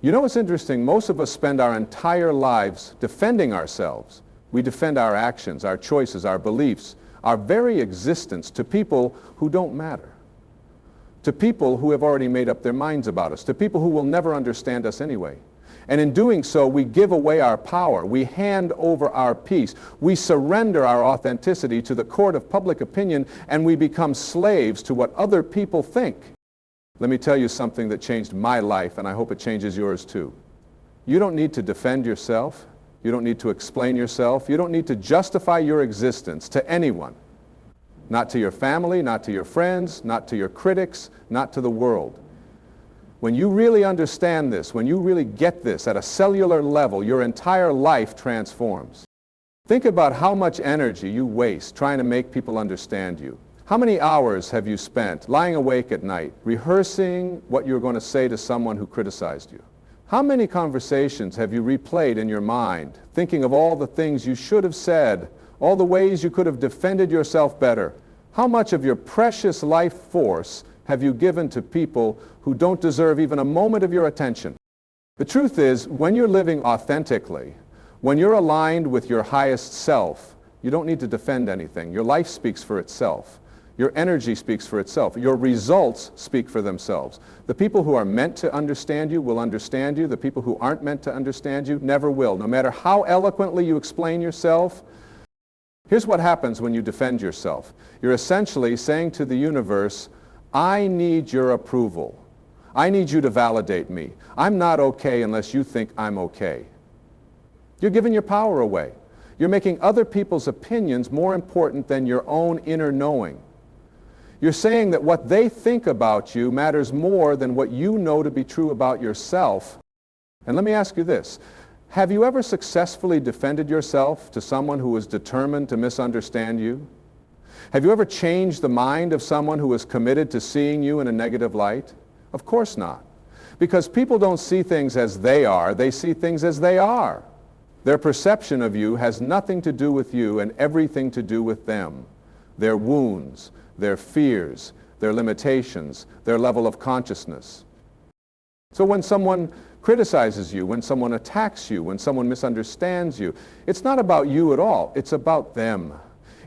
You know what's interesting? Most of us spend our entire lives defending ourselves. We defend our actions, our choices, our beliefs, our very existence to people who don't matter, to people who have already made up their minds about us, to people who will never understand us anyway. And in doing so, we give away our power. We hand over our peace. We surrender our authenticity to the court of public opinion, and we become slaves to what other people think. Let me tell you something that changed my life, and I hope it changes yours too. You don't need to defend yourself. You don't need to explain yourself. You don't need to justify your existence to anyone. Not to your family, not to your friends, not to your critics, not to the world. When you really understand this, when you really get this at a cellular level, your entire life transforms. Think about how much energy you waste trying to make people understand you. How many hours have you spent lying awake at night, rehearsing what you're going to say to someone who criticized you? How many conversations have you replayed in your mind, thinking of all the things you should have said, all the ways you could have defended yourself better? How much of your precious life force have you given to people who don't deserve even a moment of your attention? The truth is, when you're living authentically, when you're aligned with your highest self, you don't need to defend anything. Your life speaks for itself. Your energy speaks for itself. Your results speak for themselves. The people who are meant to understand you will understand you. The people who aren't meant to understand you never will. No matter how eloquently you explain yourself, here's what happens when you defend yourself. You're essentially saying to the universe, I need your approval. I need you to validate me. I'm not okay unless you think I'm okay. You're giving your power away. You're making other people's opinions more important than your own inner knowing. You're saying that what they think about you matters more than what you know to be true about yourself. And let me ask you this. Have you ever successfully defended yourself to someone who was determined to misunderstand you? Have you ever changed the mind of someone who was committed to seeing you in a negative light? Of course not. Because people don't see things as they see things as they are. Their perception of you has nothing to do with you and everything to do with them. Their wounds, their fears, their limitations, their level of consciousness. So when someone criticizes you, when someone attacks you, when someone misunderstands you, it's not about you at all. It's about them.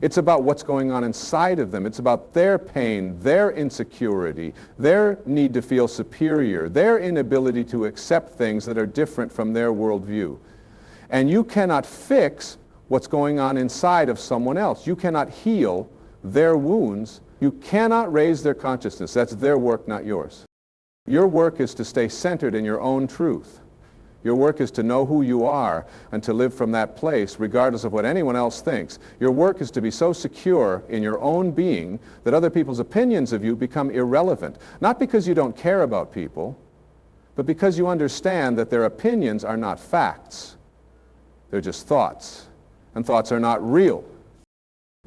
It's about what's going on inside of them. It's about their pain, their insecurity, their need to feel superior, their inability to accept things that are different from their worldview. And you cannot fix what's going on inside of someone else. You cannot heal their wounds. You cannot raise their consciousness. That's their work, not yours. Your work is to stay centered in your own truth. Your work is to know who you are and to live from that place regardless of what anyone else thinks. Your work is to be so secure in your own being that other people's opinions of you become irrelevant. Not because you don't care about people, but because you understand that their opinions are not facts. They're just thoughts, and thoughts are not real.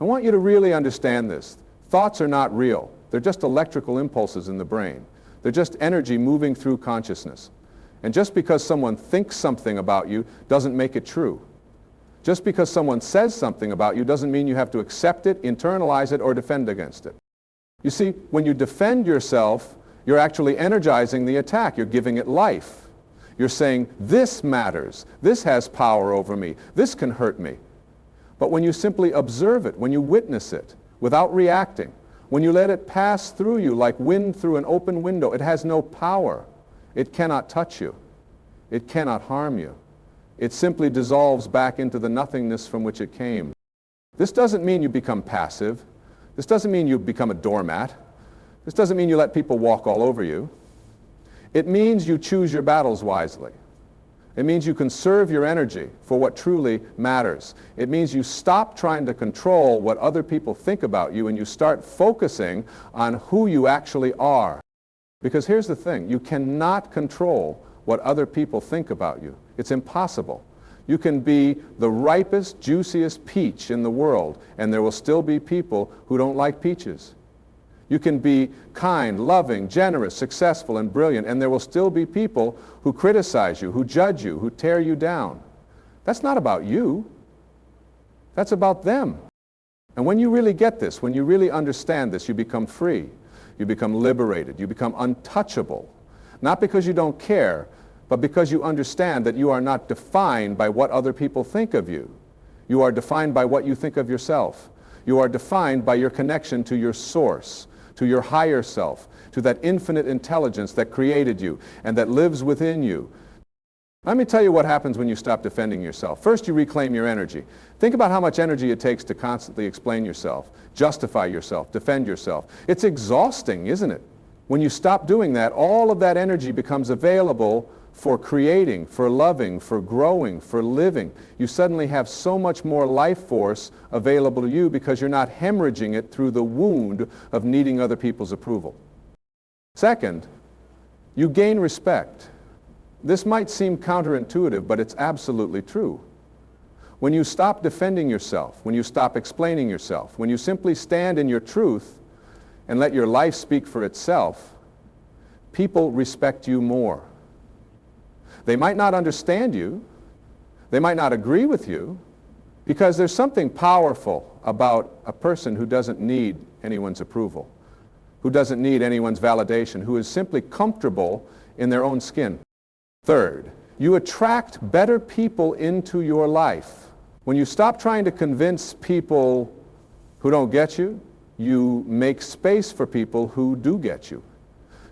I want you to really understand this. Thoughts are not real. They're just electrical impulses in the brain. They're just energy moving through consciousness. And just because someone thinks something about you doesn't make it true. Just because someone says something about you doesn't mean you have to accept it, internalize it, or defend against it. You see, when you defend yourself, you're actually energizing the attack. You're giving it life. You're saying, this matters. This has power over me. This can hurt me. But when you simply observe it, when you witness it, without reacting, when you let it pass through you like wind through an open window, it has no power. It cannot touch you. It cannot harm you. It simply dissolves back into the nothingness from which it came. This doesn't mean you become passive. This doesn't mean you become a doormat. This doesn't mean you let people walk all over you. It means you choose your battles wisely. It means you conserve your energy for what truly matters. It means you stop trying to control what other people think about you and you start focusing on who you actually are. Because here's the thing, you cannot control what other people think about you. It's impossible. You can be the ripest, juiciest peach in the world, and there will still be people who don't like peaches. You can be kind, loving, generous, successful, and brilliant, and there will still be people who criticize you, who judge you, who tear you down. That's not about you. That's about them. And when you really get this, when you really understand this, you become free. You become liberated. You become untouchable. Not because you don't care, but because you understand that you are not defined by what other people think of you. You are defined by what you think of yourself. You are defined by your connection to your source, to your higher self, to that infinite intelligence that created you and that lives within you. Let me tell you what happens when you stop defending yourself. First, you reclaim your energy. Think about how much energy it takes to constantly explain yourself, justify yourself, defend yourself. It's exhausting, isn't it? When you stop doing that, all of that energy becomes available for creating, for loving, for growing, for living. You suddenly have so much more life force available to you because you're not hemorrhaging it through the wound of needing other people's approval. Second, you gain respect. This might seem counterintuitive, but it's absolutely true. When you stop defending yourself, when you stop explaining yourself, when you simply stand in your truth and let your life speak for itself, people respect you more. They might not understand you, they might not agree with you, because there's something powerful about a person who doesn't need anyone's approval, who doesn't need anyone's validation, who is simply comfortable in their own skin. Third, you attract better people into your life. When you stop trying to convince people who don't get you, you make space for people who do get you.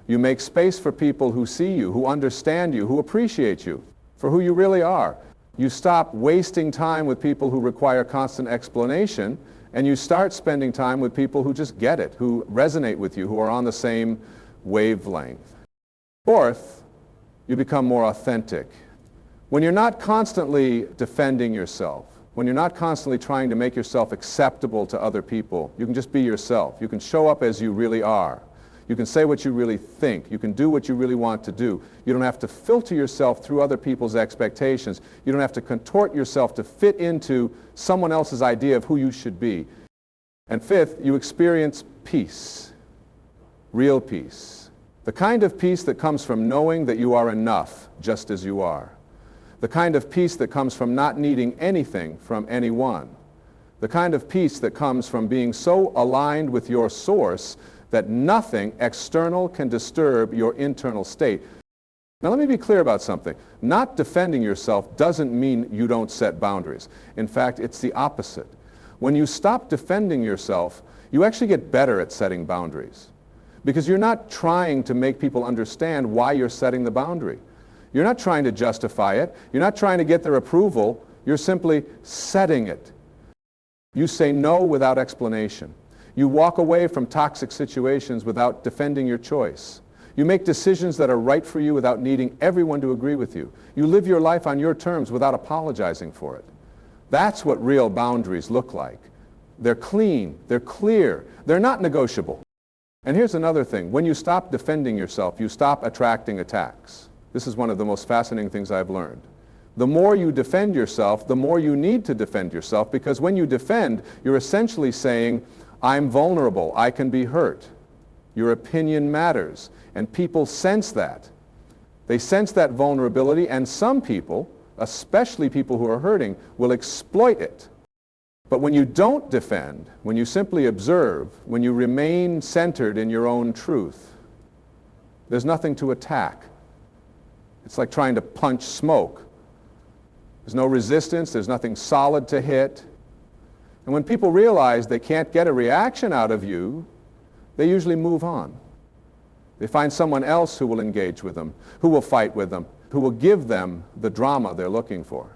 You make space for people who see you, who understand you, who appreciate you for who you really are. You stop wasting time with people who require constant explanation, and you start spending time with people who just get it, who resonate with you, who are on the same wavelength. Fourth, you become more authentic. When you're not constantly defending yourself, when you're not constantly trying to make yourself acceptable to other people, you can just be yourself. You can show up as you really are. You can say what you really think. You can do what you really want to do. You don't have to filter yourself through other people's expectations. You don't have to contort yourself to fit into someone else's idea of who you should be. And fifth, you experience peace, real peace. The kind of peace that comes from knowing that you are enough just as you are. The kind of peace that comes from not needing anything from anyone. The kind of peace that comes from being so aligned with your source that nothing external can disturb your internal state. Now let me be clear about something. Not defending yourself doesn't mean you don't set boundaries. In fact, it's the opposite. When you stop defending yourself, you actually get better at setting boundaries. Because you're not trying to make people understand why you're setting the boundary. You're not trying to justify it. You're not trying to get their approval. You're simply setting it. You say no without explanation. You walk away from toxic situations without defending your choice. You make decisions that are right for you without needing everyone to agree with you. You live your life on your terms without apologizing for it. That's what real boundaries look like. They're clean, they're clear, they're not negotiable. And here's another thing. When you stop defending yourself, you stop attracting attacks. This is one of the most fascinating things I've learned. The more you defend yourself, the more you need to defend yourself, because when you defend, you're essentially saying, I'm vulnerable, I can be hurt. Your opinion matters, and people sense that. They sense that vulnerability, and some people, especially people who are hurting, will exploit it. But when you don't defend, when you simply observe, when you remain centered in your own truth, there's nothing to attack. It's like trying to punch smoke. There's no resistance, there's nothing solid to hit. And when people realize they can't get a reaction out of you, they usually move on. They find someone else who will engage with them, who will fight with them, who will give them the drama they're looking for.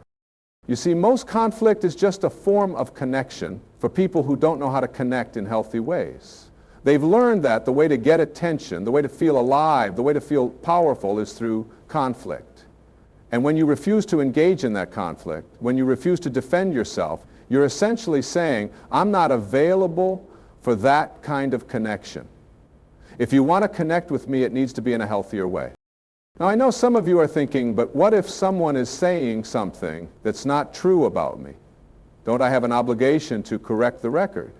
You see, most conflict is just a form of connection for people who don't know how to connect in healthy ways. They've learned that the way to get attention, the way to feel alive, the way to feel powerful is through conflict. And when you refuse to engage in that conflict, when you refuse to defend yourself, you're essentially saying, I'm not available for that kind of connection. If you want to connect with me, it needs to be in a healthier way. Now, I know some of you are thinking, but what if someone is saying something that's not true about me? Don't I have an obligation to correct the record?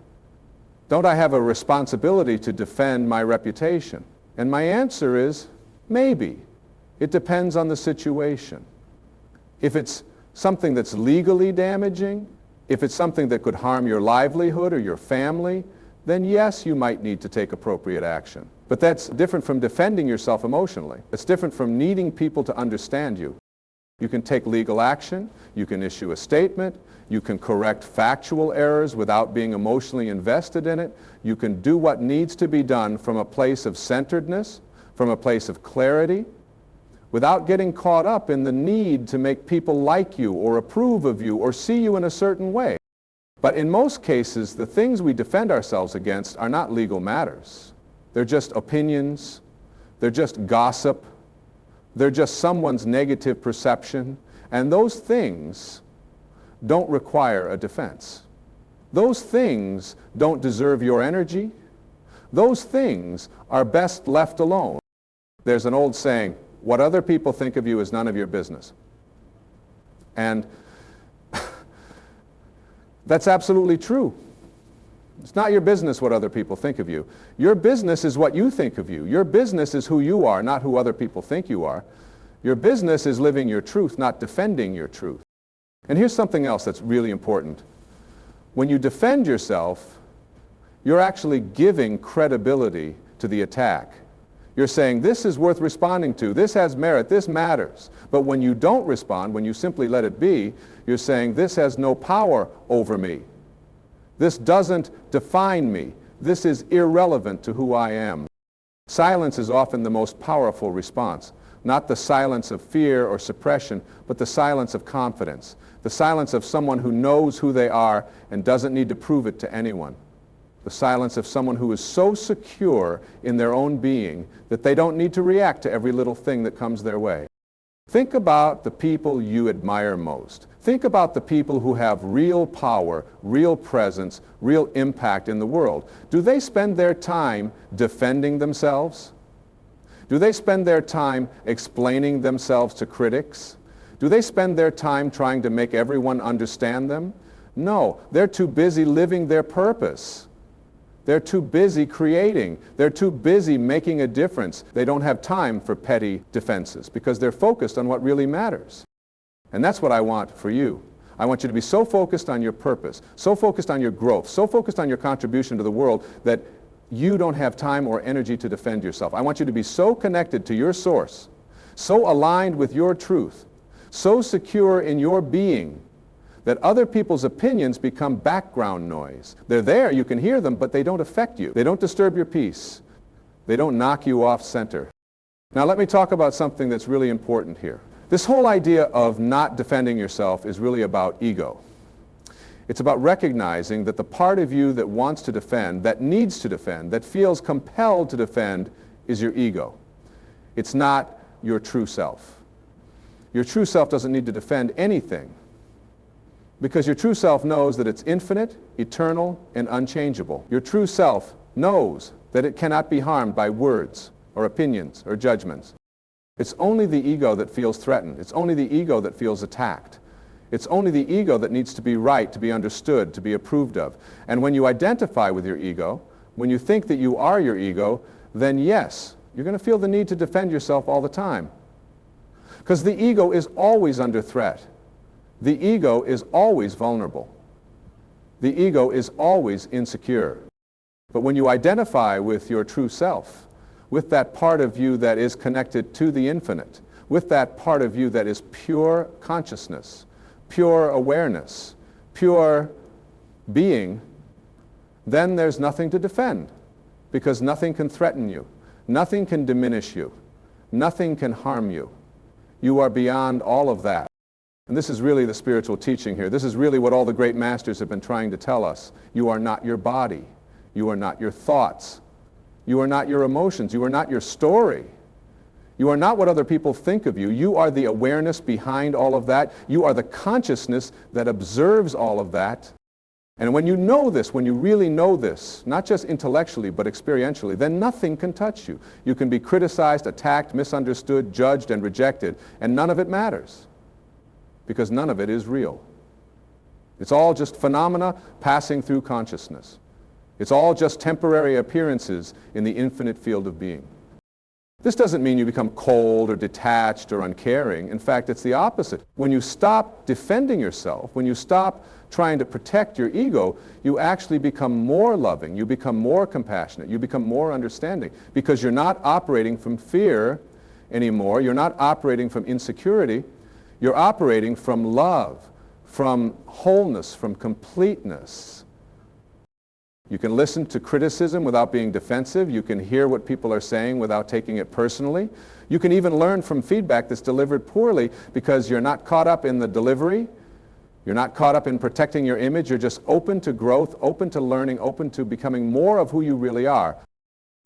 Don't I have a responsibility to defend my reputation? And my answer is, maybe. It depends on the situation. If it's something that's legally damaging, if it's something that could harm your livelihood or your family, then yes, you might need to take appropriate action. But that's different from defending yourself emotionally. It's different from needing people to understand you. You can take legal action, you can issue a statement, you can correct factual errors without being emotionally invested in it. You can do what needs to be done from a place of centeredness, from a place of clarity, without getting caught up in the need to make people like you or approve of you or see you in a certain way. But in most cases, the things we defend ourselves against are not legal matters. They're just opinions, they're just gossip, they're just someone's negative perception, and those things don't require a defense. Those things don't deserve your energy. Those things are best left alone. There's an old saying, what other people think of you is none of your business. And that's absolutely true. It's not your business what other people think of you. Your business is what you think of you. Your business is who you are, not who other people think you are. Your business is living your truth, not defending your truth. And here's something else that's really important. When you defend yourself, you're actually giving credibility to the attack. You're saying, this is worth responding to, this has merit, this matters. But when you don't respond, when you simply let it be, you're saying, this has no power over me. This doesn't define me. This is irrelevant to who I am. Silence is often the most powerful response. Not the silence of fear or suppression, but the silence of confidence. The silence of someone who knows who they are and doesn't need to prove it to anyone. The silence of someone who is so secure in their own being that they don't need to react to every little thing that comes their way. Think about the people you admire most. Think about the people who have real power, real presence, real impact in the world. Do they spend their time defending themselves? Do they spend their time explaining themselves to critics? Do they spend their time trying to make everyone understand them? No, they're too busy living their purpose. They're too busy creating. They're too busy making a difference. They don't have time for petty defenses because they're focused on what really matters. And that's what I want for you. I want you to be so focused on your purpose, so focused on your growth, so focused on your contribution to the world that you don't have time or energy to defend yourself. I want you to be so connected to your source, so aligned with your truth, so secure in your being that other people's opinions become background noise. They're there, you can hear them, but they don't affect you. They don't disturb your peace. They don't knock you off center. Now let me talk about something that's really important here. This whole idea of not defending yourself is really about ego. It's about recognizing that the part of you that wants to defend, that needs to defend, that feels compelled to defend is your ego. It's not your true self. Your true self doesn't need to defend anything because your true self knows that it's infinite, eternal, and unchangeable. Your true self knows that it cannot be harmed by words or opinions or judgments. It's only the ego that feels threatened. It's only the ego that feels attacked. It's only the ego that needs to be right, to be understood, to be approved of. And when you identify with your ego, when you think that you are your ego, then yes, you're going to feel the need to defend yourself all the time. Because the ego is always under threat. The ego is always vulnerable. The ego is always insecure. But when you identify with your true self, with that part of you that is connected to the infinite, with that part of you that is pure consciousness, pure awareness, pure being, then there's nothing to defend because nothing can threaten you. Nothing can diminish you. Nothing can harm you. You are beyond all of that. And this is really the spiritual teaching here. This is really what all the great masters have been trying to tell us. You are not your body. You are not your thoughts. You are not your emotions. You are not your story. You are not what other people think of you. You are the awareness behind all of that. You are the consciousness that observes all of that. And when you know this, when you really know this, not just intellectually but experientially, then nothing can touch you. You can be criticized, attacked, misunderstood, judged, and rejected, and none of it matters because none of it is real. It's all just phenomena passing through consciousness. It's all just temporary appearances in the infinite field of being. This doesn't mean you become cold or detached or uncaring. In fact, it's the opposite. When you stop defending yourself, when you stop trying to protect your ego, you actually become more loving, you become more compassionate, you become more understanding, because you're not operating from fear anymore, you're not operating from insecurity, you're operating from love, from wholeness, from completeness. You can listen to criticism without being defensive. You can hear what people are saying without taking it personally. You can even learn from feedback that's delivered poorly because you're not caught up in the delivery. You're not caught up in protecting your image. You're just open to growth, open to learning, open to becoming more of who you really are.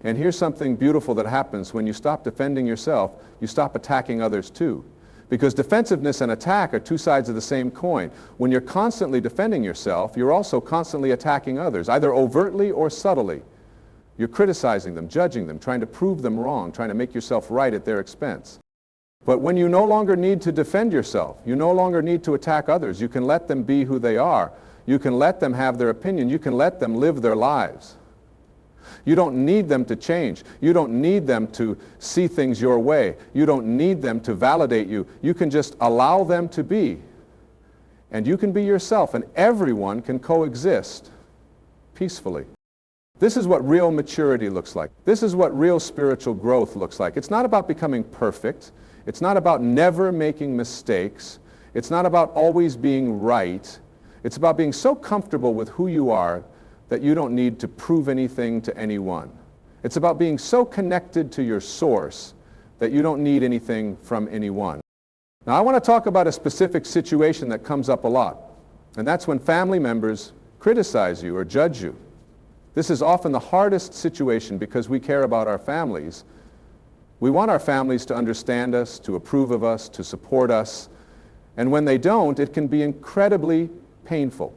And here's something beautiful that happens when you stop defending yourself, you stop attacking others too. Because defensiveness and attack are two sides of the same coin. When you're constantly defending yourself, you're also constantly attacking others, either overtly or subtly. You're criticizing them, judging them, trying to prove them wrong, trying to make yourself right at their expense. But when you no longer need to defend yourself, you no longer need to attack others, you can let them be who they are. You can let them have their opinion. You can let them live their lives. You don't need them to change. You don't need them to see things your way. You don't need them to validate you. You can just allow them to be. And you can be yourself, and everyone can coexist peacefully. This is what real maturity looks like. This is what real spiritual growth looks like. It's not about becoming perfect. It's not about never making mistakes. It's not about always being right. It's about being so comfortable with who you are that you don't need to prove anything to anyone. It's about being so connected to your source that you don't need anything from anyone. Now, I want to talk about a specific situation that comes up a lot, and that's when family members criticize you or judge you. This is often the hardest situation because we care about our families. We want our families to understand us, to approve of us, to support us, and when they don't, it can be incredibly painful.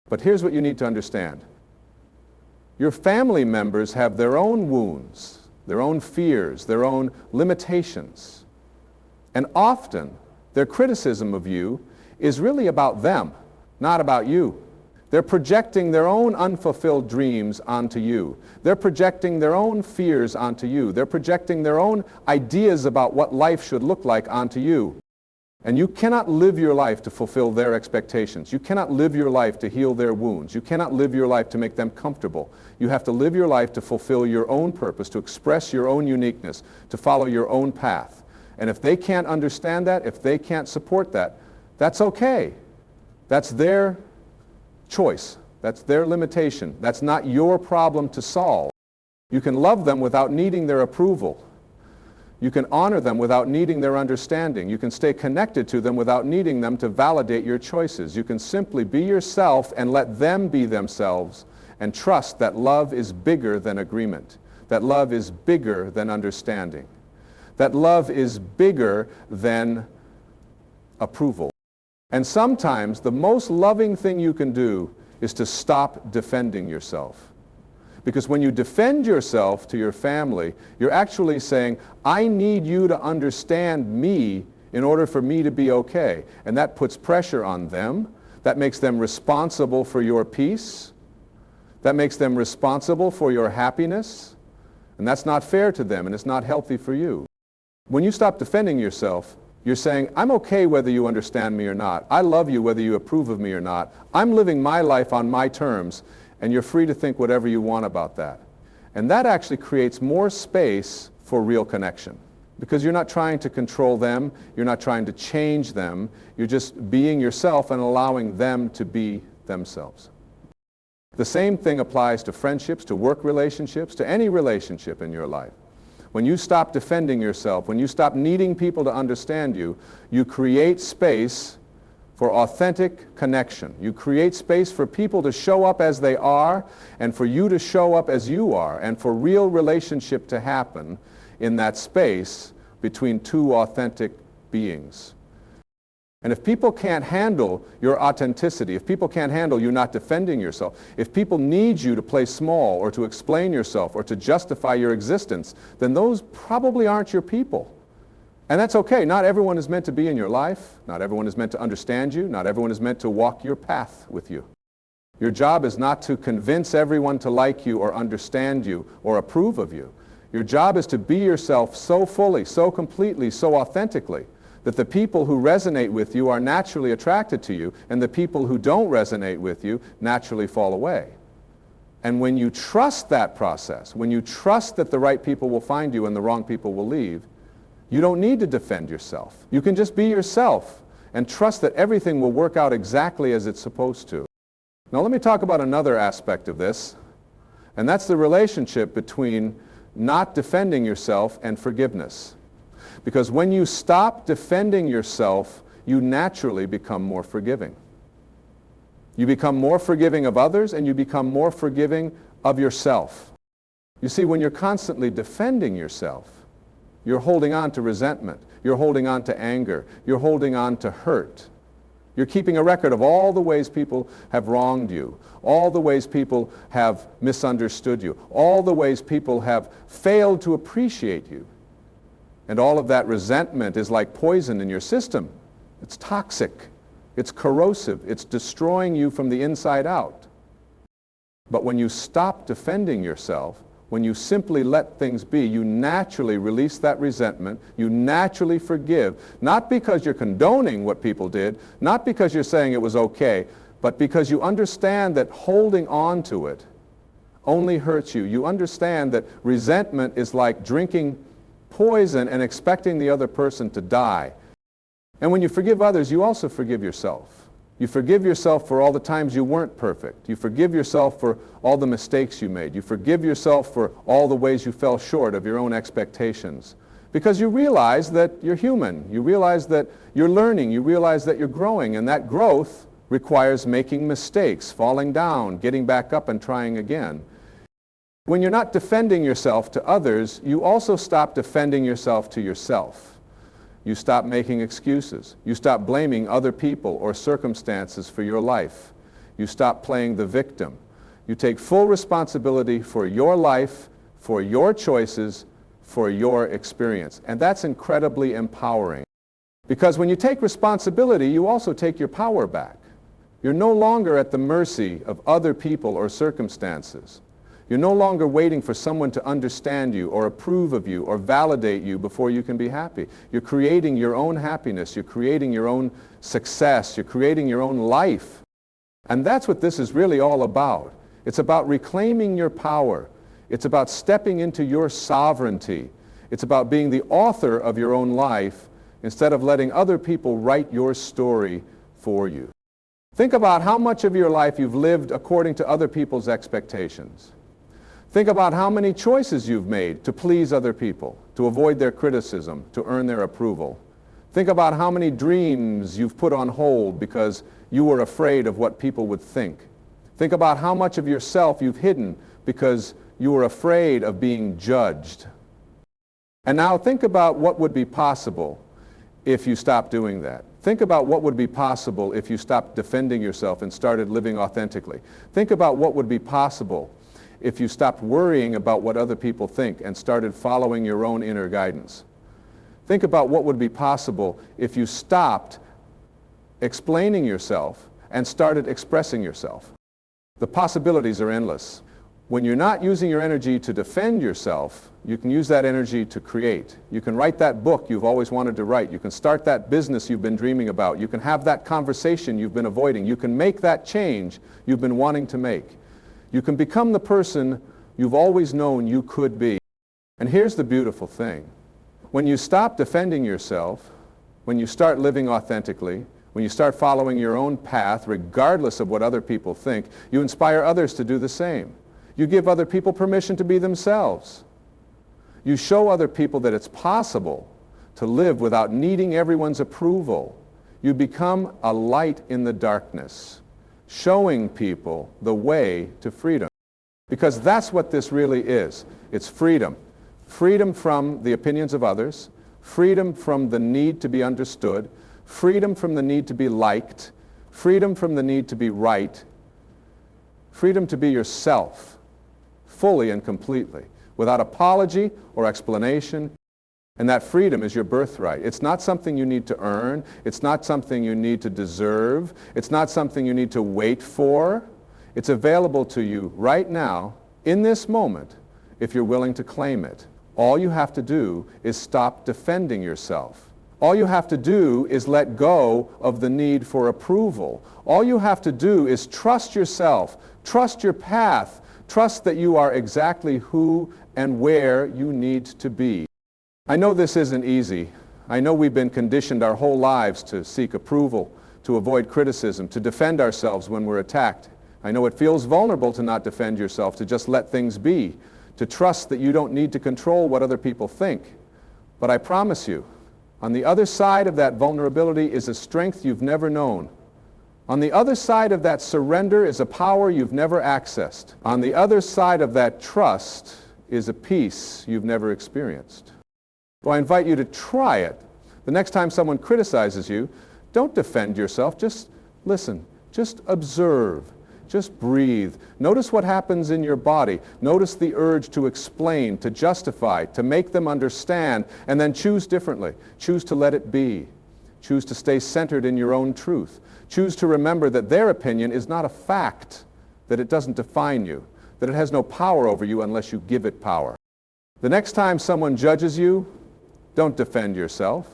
But here's what you need to understand. Your family members have their own wounds, their own fears, their own limitations. And often, their criticism of you is really about them, not about you. They're projecting their own unfulfilled dreams onto you. They're projecting their own fears onto you. They're projecting their own ideas about what life should look like onto you. And you cannot live your life to fulfill their expectations. You cannot live your life to heal their wounds. You cannot live your life to make them comfortable. You have to live your life to fulfill your own purpose, to express your own uniqueness, to follow your own path. And if they can't understand that, if they can't support that, that's okay. That's their choice. That's their limitation. That's not your problem to solve. You can love them without needing their approval. You can honor them without needing their understanding. You can stay connected to them without needing them to validate your choices. You can simply be yourself and let them be themselves and trust that love is bigger than agreement, that love is bigger than understanding, that love is bigger than approval. And sometimes the most loving thing you can do is to stop defending yourself. Because when you defend yourself to your family, you're actually saying, I need you to understand me in order for me to be okay. And that puts pressure on them. That makes them responsible for your peace. That makes them responsible for your happiness. And that's not fair to them, and it's not healthy for you. When you stop defending yourself, you're saying, I'm okay whether you understand me or not. I love you whether you approve of me or not. I'm living my life on my terms. And you're free to think whatever you want about that. And that actually creates more space for real connection. Because you're not trying to control them, you're not trying to change them, you're just being yourself and allowing them to be themselves. The same thing applies to friendships, to work relationships, to any relationship in your life. When you stop defending yourself, when you stop needing people to understand you, you create space for authentic connection. You create space for people to show up as they are and for you to show up as you are and for real relationship to happen in that space between two authentic beings. And if people can't handle your authenticity, if people can't handle you not defending yourself, if people need you to play small or to explain yourself or to justify your existence, then those probably aren't your people. And that's okay. Not everyone is meant to be in your life. Not everyone is meant to understand you. Not everyone is meant to walk your path with you. Your job is not to convince everyone to like you or understand you or approve of you. Your job is to be yourself so fully, so completely, so authentically that the people who resonate with you are naturally attracted to you, and the people who don't resonate with you naturally fall away. And when you trust that process, when you trust that the right people will find you and the wrong people will leave, you don't need to defend yourself. You can just be yourself and trust that everything will work out exactly as it's supposed to. Now let me talk about another aspect of this, and that's the relationship between not defending yourself and forgiveness. Because when you stop defending yourself, you naturally become more forgiving. You become more forgiving of others, and you become more forgiving of yourself. You see, when you're constantly defending yourself, you're holding on to resentment, you're holding on to anger, you're holding on to hurt. You're keeping a record of all the ways people have wronged you, all the ways people have misunderstood you, all the ways people have failed to appreciate you. And all of that resentment is like poison in your system. It's toxic, it's corrosive, it's destroying you from the inside out. But when you stop defending yourself, when you simply let things be, you naturally release that resentment, you naturally forgive, not because you're condoning what people did, not because you're saying it was okay, but because you understand that holding on to it only hurts you. You understand that resentment is like drinking poison and expecting the other person to die. And when you forgive others, you also forgive yourself. You forgive yourself for all the times you weren't perfect. You forgive yourself for all the mistakes you made. You forgive yourself for all the ways you fell short of your own expectations. Because you realize that you're human. You realize that you're learning. You realize that you're growing. And that growth requires making mistakes, falling down, getting back up and trying again. When you're not defending yourself to others, you also stop defending yourself to yourself. You stop making excuses. You stop blaming other people or circumstances for your life. You stop playing the victim. You take full responsibility for your life, for your choices, for your experience. And that's incredibly empowering. Because when you take responsibility, you also take your power back. You're no longer at the mercy of other people or circumstances. You're no longer waiting for someone to understand you or approve of you or validate you before you can be happy. You're creating your own happiness. You're creating your own success. You're creating your own life. And that's what this is really all about. It's about reclaiming your power. It's about stepping into your sovereignty. It's about being the author of your own life instead of letting other people write your story for you. Think about how much of your life you've lived according to other people's expectations. Think about how many choices you've made to please other people, to avoid their criticism, to earn their approval. Think about how many dreams you've put on hold because you were afraid of what people would think. Think about how much of yourself you've hidden because you were afraid of being judged. And now think about what would be possible if you stopped doing that. Think about what would be possible if you stopped defending yourself and started living authentically. Think about what would be possible if you stopped worrying about what other people think and started following your own inner guidance. Think about what would be possible if you stopped explaining yourself and started expressing yourself. The possibilities are endless. When you're not using your energy to defend yourself, you can use that energy to create. You can write that book you've always wanted to write. You can start that business you've been dreaming about. You can have that conversation you've been avoiding. You can make that change you've been wanting to make. You can become the person you've always known you could be. And here's the beautiful thing. When you stop defending yourself, when you start living authentically, when you start following your own path, regardless of what other people think, you inspire others to do the same. You give other people permission to be themselves. You show other people that it's possible to live without needing everyone's approval. You become a light in the darkness, showing people the way to freedom. Because that's what this really is. It's freedom. Freedom from the opinions of others, freedom from the need to be understood, freedom from the need to be liked, freedom from the need to be right, freedom to be yourself, fully and completely, without apology or explanation. And that freedom is your birthright. It's not something you need to earn. It's not something you need to deserve. It's not something you need to wait for. It's available to you right now, in this moment, if you're willing to claim it. All you have to do is stop defending yourself. All you have to do is let go of the need for approval. All you have to do is trust yourself, trust your path, trust that you are exactly who and where you need to be. I know this isn't easy. I know we've been conditioned our whole lives to seek approval, to avoid criticism, to defend ourselves when we're attacked. I know it feels vulnerable to not defend yourself, to just let things be, to trust that you don't need to control what other people think. But I promise you, on the other side of that vulnerability is a strength you've never known. On the other side of that surrender is a power you've never accessed. On the other side of that trust is a peace you've never experienced. So I invite you to try it. The next time someone criticizes you, don't defend yourself, just listen, just observe. Just breathe. Notice what happens in your body. Notice the urge to explain, to justify, to make them understand, and then choose differently. Choose to let it be. Choose to stay centered in your own truth. Choose to remember that their opinion is not a fact, that it doesn't define you, that it has no power over you unless you give it power. The next time someone judges you, don't defend yourself.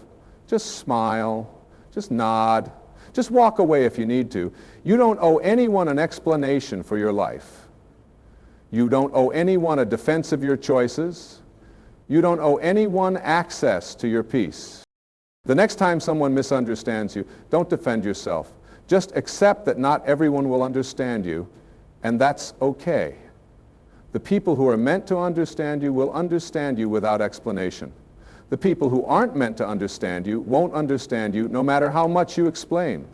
Just smile. Just nod. Just walk away if you need to. You don't owe anyone an explanation for your life. You don't owe anyone a defense of your choices. You don't owe anyone access to your peace. The next time someone misunderstands you, don't defend yourself. Just accept that not everyone will understand you, and that's okay. The people who are meant to understand you will understand you without explanation. The people who aren't meant to understand you won't understand you no matter how much you explain.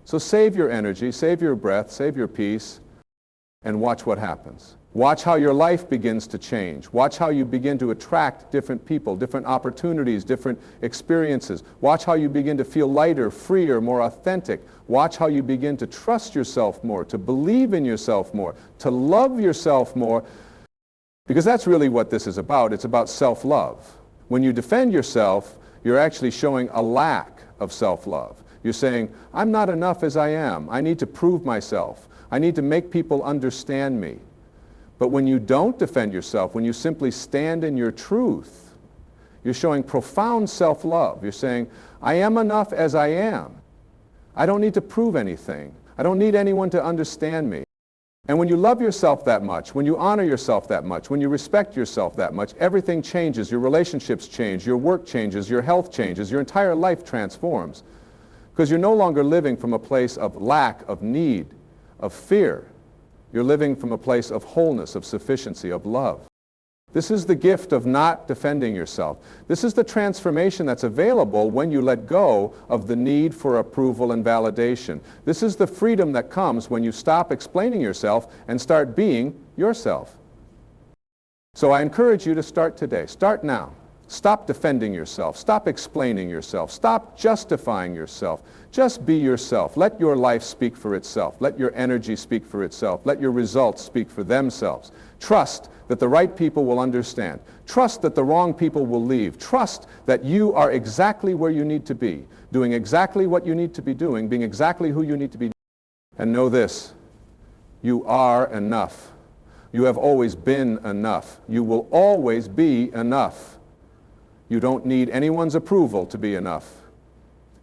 So save your energy, save your breath, save your peace, and watch what happens. Watch how your life begins to change. Watch how you begin to attract different people, different opportunities, different experiences. Watch how you begin to feel lighter, freer, more authentic. Watch how you begin to trust yourself more, to believe in yourself more, to love yourself more, because that's really what this is about. It's about self-love. When you defend yourself, you're actually showing a lack of self-love. You're saying, I'm not enough as I am. I need to prove myself. I need to make people understand me. But when you don't defend yourself, when you simply stand in your truth, you're showing profound self-love. You're saying, I am enough as I am. I don't need to prove anything. I don't need anyone to understand me. And when you love yourself that much, when you honor yourself that much, when you respect yourself that much, everything changes. Your relationships change, your work changes, your health changes, your entire life transforms. Because you're no longer living from a place of lack, of need, of fear. You're living from a place of wholeness, of sufficiency, of love. This is the gift of not defending yourself. This is the transformation that's available when you let go of the need for approval and validation. This is the freedom that comes when you stop explaining yourself and start being yourself. So I encourage you to start today. Start now. Stop defending yourself. Stop explaining yourself. Stop justifying yourself. Just be yourself. Let your life speak for itself. Let your energy speak for itself. Let your results speak for themselves. Trust that the right people will understand. Trust that the wrong people will leave. Trust that you are exactly where you need to be, doing exactly what you need to be doing, being exactly who you need to be. And know this, you are enough. You have always been enough. You will always be enough. You don't need anyone's approval to be enough.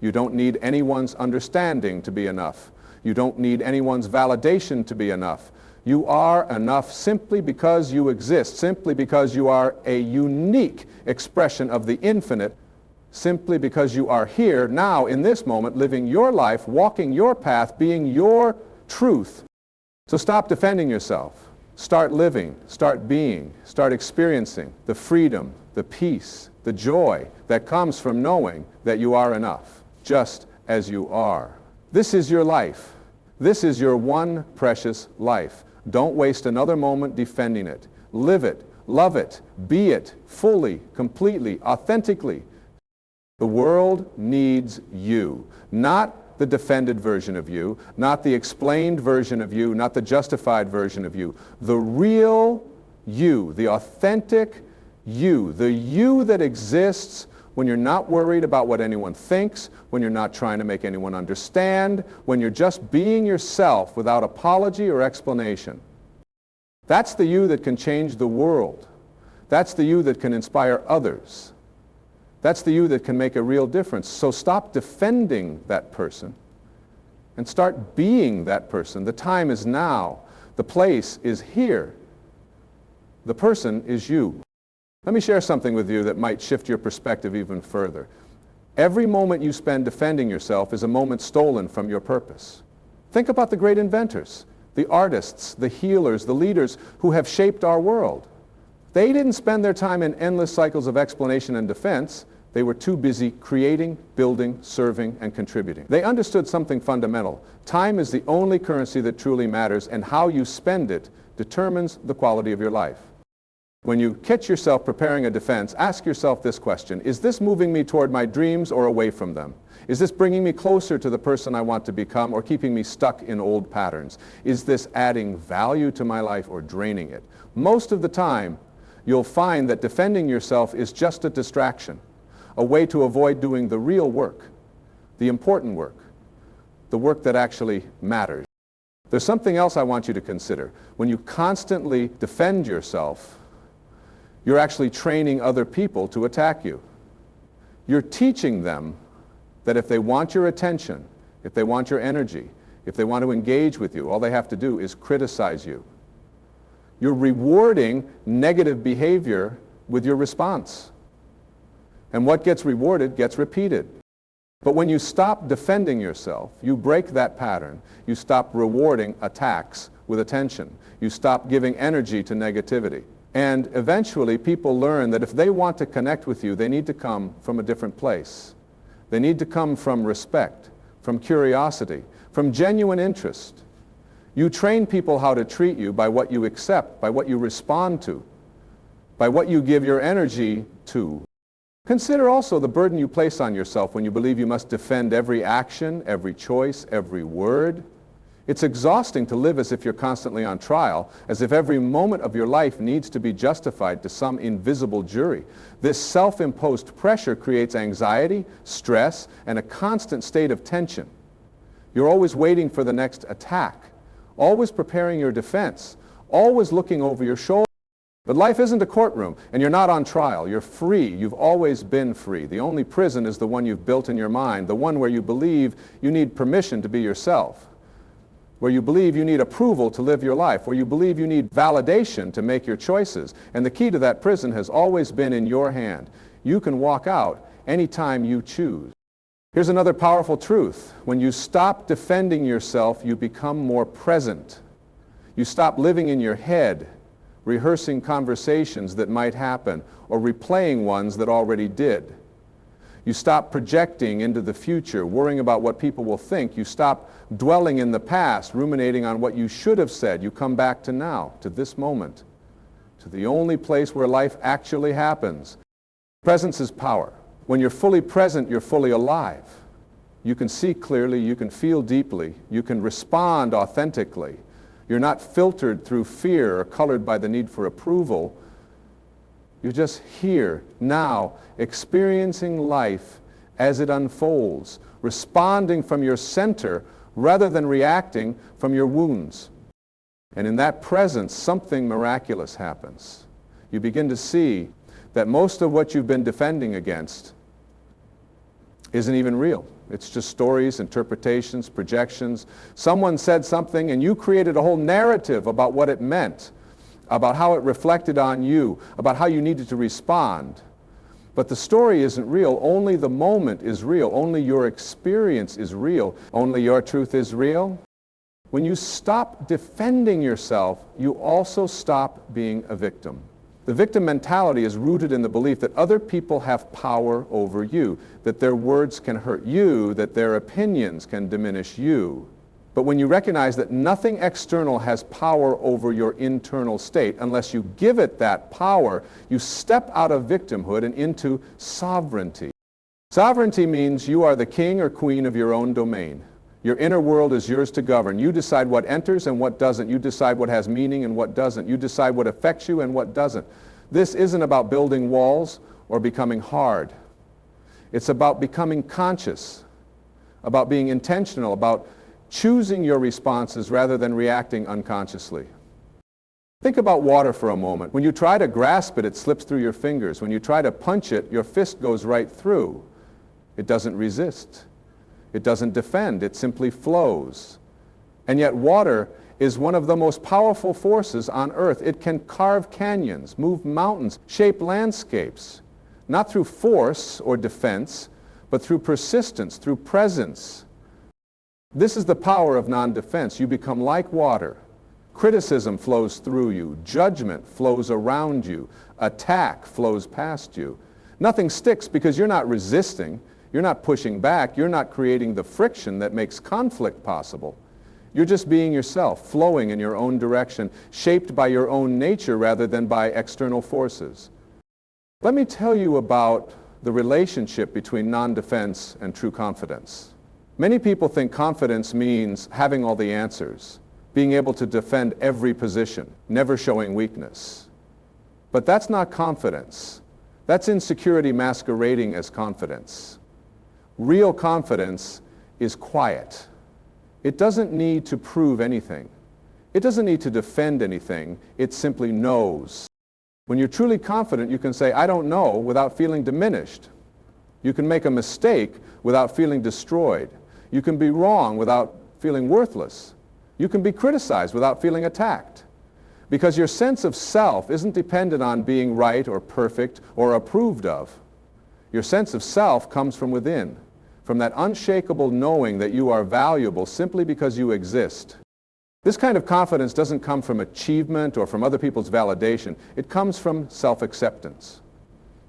You don't need anyone's understanding to be enough. You don't need anyone's validation to be enough. You are enough simply because you exist, simply because you are a unique expression of the infinite, simply because you are here now in this moment, living your life, walking your path, being your truth. So stop defending yourself. Start living, start being, start experiencing the freedom, the peace, the joy that comes from knowing that you are enough, just as you are. This is your life. This is your one precious life. Don't waste another moment defending it. Live it, love it, be it, fully, completely, authentically. The world needs you, not the defended version of you, not the explained version of you, not the justified version of you. The real you, the authentic you, the you that exists when you're not worried about what anyone thinks, when you're not trying to make anyone understand, when you're just being yourself without apology or explanation. That's the you that can change the world. That's the you that can inspire others. That's the you that can make a real difference. So stop defending that person and start being that person. The time is now. The place is here. The person is you. Let me share something with you that might shift your perspective even further. Every moment you spend defending yourself is a moment stolen from your purpose. Think about the great inventors, the artists, the healers, the leaders who have shaped our world. They didn't spend their time in endless cycles of explanation and defense. They were too busy creating, building, serving, and contributing. They understood something fundamental. Time is the only currency that truly matters, and how you spend it determines the quality of your life. When you catch yourself preparing a defense, ask yourself this question: is this moving me toward my dreams or away from them? Is this bringing me closer to the person I want to become or keeping me stuck in old patterns? Is this adding value to my life or draining it? Most of the time, you'll find that defending yourself is just a distraction, a way to avoid doing the real work, the important work, the work that actually matters. There's something else I want you to consider. When you constantly defend yourself, you're actually training other people to attack you. You're teaching them that if they want your attention, if they want your energy, if they want to engage with you, all they have to do is criticize you. You're rewarding negative behavior with your response. And what gets rewarded gets repeated. But when you stop defending yourself, you break that pattern. You stop rewarding attacks with attention. You stop giving energy to negativity. And eventually people learn that if they want to connect with you, they need to come from a different place. They need to come from respect, from curiosity, from genuine interest. You train people how to treat you by what you accept, by what you respond to, by what you give your energy to. Consider also the burden you place on yourself when you believe you must defend every action, every choice, every word. It's exhausting to live as if you're constantly on trial, as if every moment of your life needs to be justified to some invisible jury. This self-imposed pressure creates anxiety, stress, and a constant state of tension. You're always waiting for the next attack, always preparing your defense, always looking over your shoulder. But life isn't a courtroom, and you're not on trial. You're free. You've always been free. The only prison is the one you've built in your mind, the one where you believe you need permission to be yourself, where you believe you need approval to live your life, where you believe you need validation to make your choices. And the key to that prison has always been in your hand. You can walk out anytime you choose. Here's another powerful truth. When you stop defending yourself, you become more present. You stop living in your head, rehearsing conversations that might happen, or replaying ones that already did. You stop projecting into the future, worrying about what people will think. You stop dwelling in the past, ruminating on what you should have said. You come back to now, to this moment, to the only place where life actually happens. Presence is power. When you're fully present, you're fully alive. You can see clearly, you can feel deeply, you can respond authentically. You're not filtered through fear or colored by the need for approval. You're just here, now, experiencing life as it unfolds, responding from your center rather than reacting from your wounds. And in that presence, something miraculous happens. You begin to see that most of what you've been defending against isn't even real. It's just stories, interpretations, projections. Someone said something and you created a whole narrative about what it meant, about how it reflected on you, about how you needed to respond. But the story isn't real. Only the moment is real. Only your experience is real. Only your truth is real. When you stop defending yourself, you also stop being a victim. The victim mentality is rooted in the belief that other people have power over you, that their words can hurt you, that their opinions can diminish you. But when you recognize that nothing external has power over your internal state, unless you give it that power, you step out of victimhood and into sovereignty. Sovereignty means you are the king or queen of your own domain. Your inner world is yours to govern. You decide what enters and what doesn't. You decide what has meaning and what doesn't. You decide what affects you and what doesn't. This isn't about building walls or becoming hard. It's about becoming conscious, about being intentional, about choosing your responses rather than reacting unconsciously. Think about water for a moment. When you try to grasp it, it slips through your fingers. When you try to punch it, your fist goes right through. It doesn't resist. It doesn't defend. It simply flows. And yet water is one of the most powerful forces on earth. It can carve canyons, move mountains, shape landscapes, not through force or defense, but through persistence, through presence. This is the power of non-defense. You become like water. Criticism flows through you. Judgment flows around you. Attack flows past you. Nothing sticks because you're not resisting. You're not pushing back. You're not creating the friction that makes conflict possible. You're just being yourself, flowing in your own direction, shaped by your own nature rather than by external forces. Let me tell you about the relationship between non-defense and true confidence. Many people think confidence means having all the answers, being able to defend every position, never showing weakness. But that's not confidence. That's insecurity masquerading as confidence. Real confidence is quiet. It doesn't need to prove anything. It doesn't need to defend anything. It simply knows. When you're truly confident, you can say, I don't know, without feeling diminished. You can make a mistake without feeling destroyed. You can be wrong without feeling worthless. You can be criticized without feeling attacked. Because your sense of self isn't dependent on being right or perfect or approved of. Your sense of self comes from within, from that unshakable knowing that you are valuable simply because you exist. This kind of confidence doesn't come from achievement or from other people's validation. It comes from self-acceptance.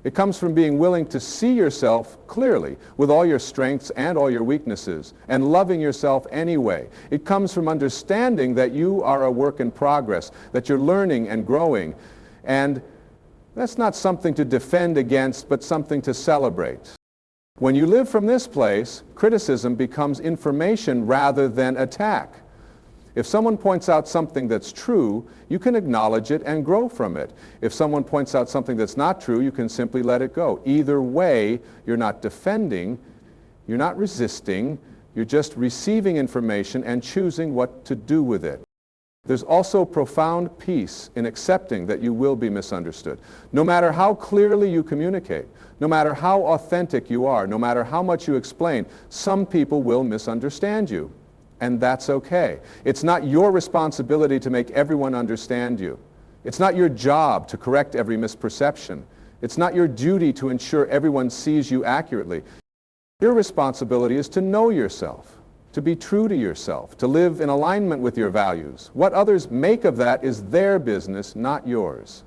It comes from being willing to see yourself clearly with all your strengths and all your weaknesses and loving yourself anyway. It comes from understanding that you are a work in progress, that you're learning and growing. And that's not something to defend against, but something to celebrate. When you live from this place, criticism becomes information rather than attack. If someone points out something that's true, you can acknowledge it and grow from it. If someone points out something that's not true, you can simply let it go. Either way, you're not defending, you're not resisting, you're just receiving information and choosing what to do with it. There's also profound peace in accepting that you will be misunderstood. No matter how clearly you communicate, no matter how authentic you are, no matter how much you explain, some people will misunderstand you. And that's okay. It's not your responsibility to make everyone understand you. It's not your job to correct every misperception. It's not your duty to ensure everyone sees you accurately. Your responsibility is to know yourself, to be true to yourself, to live in alignment with your values. What others make of that is their business, not yours.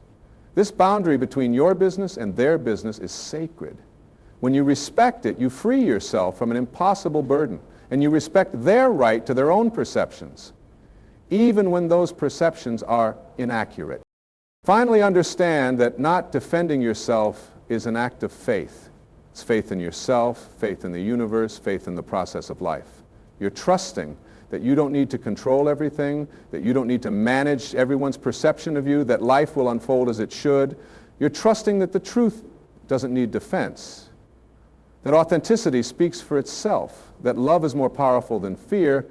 This boundary between your business and their business is sacred. When you respect it, you free yourself from an impossible burden, and you respect their right to their own perceptions, even when those perceptions are inaccurate. Finally, understand that not defending yourself is an act of faith. It's faith in yourself, faith in the universe, faith in the process of life. You're trusting that you don't need to control everything, that you don't need to manage everyone's perception of you, that life will unfold as it should. You're trusting that the truth doesn't need defense, that authenticity speaks for itself, that love is more powerful than fear,